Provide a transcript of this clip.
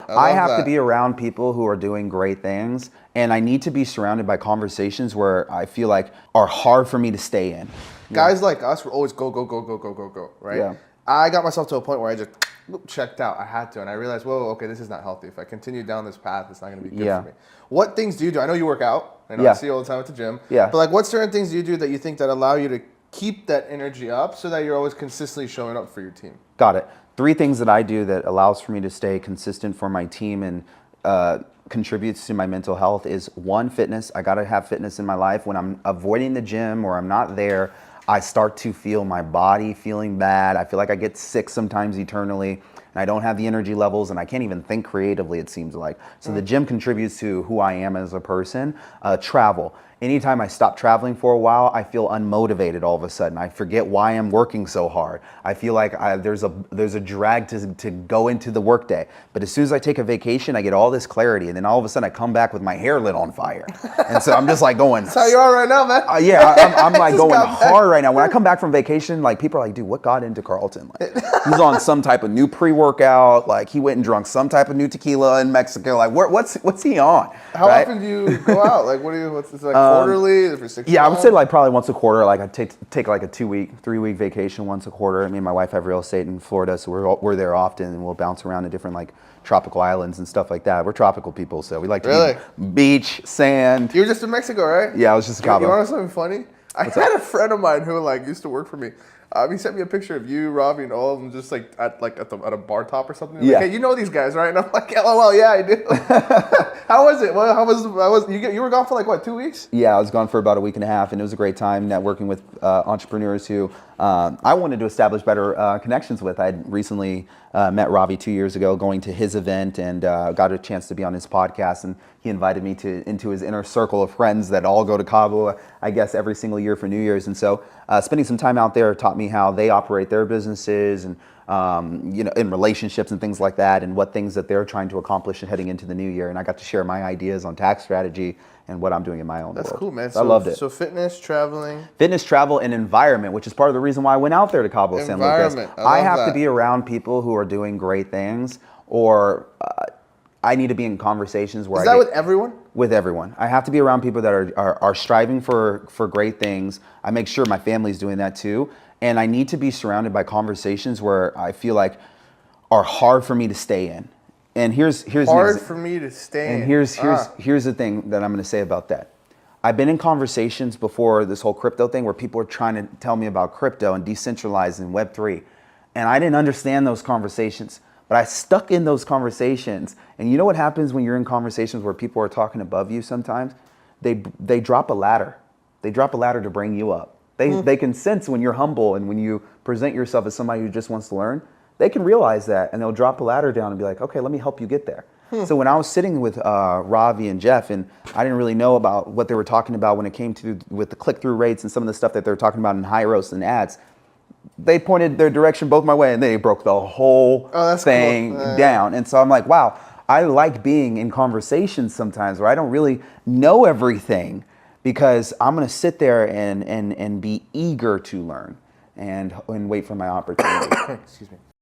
I have to be around people who are doing great things, and I need to be surrounded by conversations where I feel like are hard for me to stay in. Guys like us were always go, go, go, go, go, go, go, right? Yeah. I got myself to a point where I just checked out. I had to, and I realized, whoa, okay, this is not healthy. If I continue down this path, it's not going to be good for me. What things do you do? I know you work out. I know I see you all the time at the gym. Yeah. But like, what certain things do you do that you think that allow you to keep that energy up so that you're always consistently showing up for your team? Got it. 3 things that I do that allows for me to stay consistent for my team and contributes to my mental health is 1, fitness. I got to have fitness in my life. When I'm avoiding the gym or I'm not there, I start to feel my body feeling bad. I feel like I get sick sometimes eternally, and I don't have the energy levels, and I can't even think creatively, it seems like. So the gym contributes to who I am as a person. Travel. Anytime I stop traveling for a while, I feel unmotivated all of a sudden. I forget why I'm working so hard. I feel like there's a drag to go into the workday. But as soon as I take a vacation, I get all this clarity, and then all of a sudden I come back with my hair lit on fire. And so I'm just like going. That's how you are right now, man. I'm like going hard right now. When I come back from vacation, like people are like, dude, what got into Karlton? Like, he's on some type of new pre-workout. Like he went and drunk some type of new tequila in Mexico. Like what's he on? How often do you go out? Like what's like? Quarterly, every 6 months? Yeah, I would say like probably once a quarter. Like I take like a 3-week vacation once a quarter. Me and my wife have real estate in Florida, so we're there often, and we'll bounce around to different like tropical islands and stuff like that. We're tropical people, so we like to beach, sand. You were just in Mexico, right? Yeah, I was just in Cabo. You want to know something funny? I had a friend of mine who like used to work for me. He sent me a picture of you, Robbie, and all of them just like at a bar top or something. Yeah. Like, hey, you know these guys, right? And I'm like, LOL, yeah, I do. How was it? Well, how was you were gone for like what, 2 weeks? Yeah, I was gone for about a week and a half, and it was a great time networking with entrepreneurs who I wanted to establish better connections with. I had recently met Robbie 2 years ago, going to his event, and got a chance to be on his podcast, and he invited me into his inner circle of friends that all go to Cabo, I guess, every single year for New Year's. And so spending some time out there taught me how they operate their businesses and in relationships and things like that, and what things that they're trying to accomplish and heading into the new year. And I got to share my ideas on tax strategy and what I'm doing in my own world. That's cool, man. So I loved it. So fitness, traveling. Fitness, travel, and environment, which is part of the reason why I went out there to Cabo San Lucas. I have to be around people who are doing great things, or I need to be in conversations where Is that with everyone? With everyone. I have to be around people that are striving for great things. I make sure my family's doing that too. And I need to be surrounded by conversations where I feel like are hard for me to stay in. And here's hard for me to stay in. And here's the thing that I'm going to say about that. I've been in conversations before this whole crypto thing where people are trying to tell me about crypto and decentralized and Web3. And I didn't understand those conversations, but I stuck in those conversations. And you know what happens when you're in conversations where people are talking above you sometimes? They drop a ladder. They drop a ladder to bring you up. They can sense when you're humble and when you present yourself as somebody who just wants to learn. They can realize that, and they'll drop a ladder down and be like, okay, let me help you get there. So when I was sitting with Ravi and Jeff, and I didn't really know about what they were talking about when it came to with the click-through rates and some of the stuff that they were talking about in Hyros and ads, they pointed their direction both my way, and they broke the whole thing down. And so I'm like, wow, I like being in conversations sometimes where I don't really know everything, because I'm going to sit there and be eager to learn and wait for my opportunity. Excuse me.